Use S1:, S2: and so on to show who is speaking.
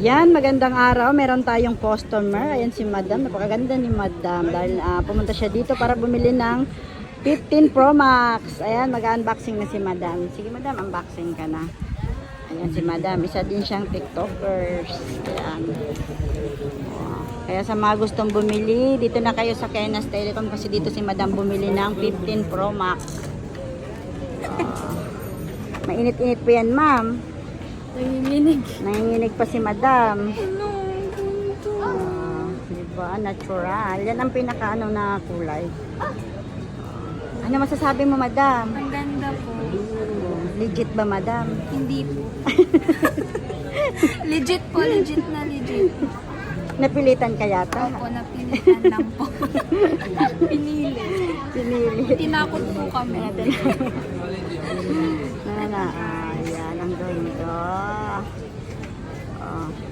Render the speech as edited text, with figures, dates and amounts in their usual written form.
S1: Yan, magandang araw. Meron tayong customer. Ayan si Madam. Napakaganda ni Madam. Dahil pumunta siya dito para bumili ng 15 Pro Max. Ayan, mag-unboxing na si Madam. Sige Madam, unboxing ka na. Ayan si Madam. Isa din siyang TikTokers. Ayan. Kaya sa mga gustong bumili, dito na kayo sa Kenas Telecom kasi dito si Madam bumili ng 15 Pro Max. Mainit-init po yan, ma'am. Nanginginig pa si Madam. Diba? Natural. Yan ang pinaka-ano na kulay. Ano masasabi mo, Madam?
S2: Ang ganda po.
S1: Legit ba, Madam?
S2: Hindi po. Legit po, legit na legit.
S1: Napilitan ka yata?
S2: Opo, napilitan lang po. Pinili.
S1: Pinili.
S2: Tinakot po kami.
S1: Ayan ang ganda.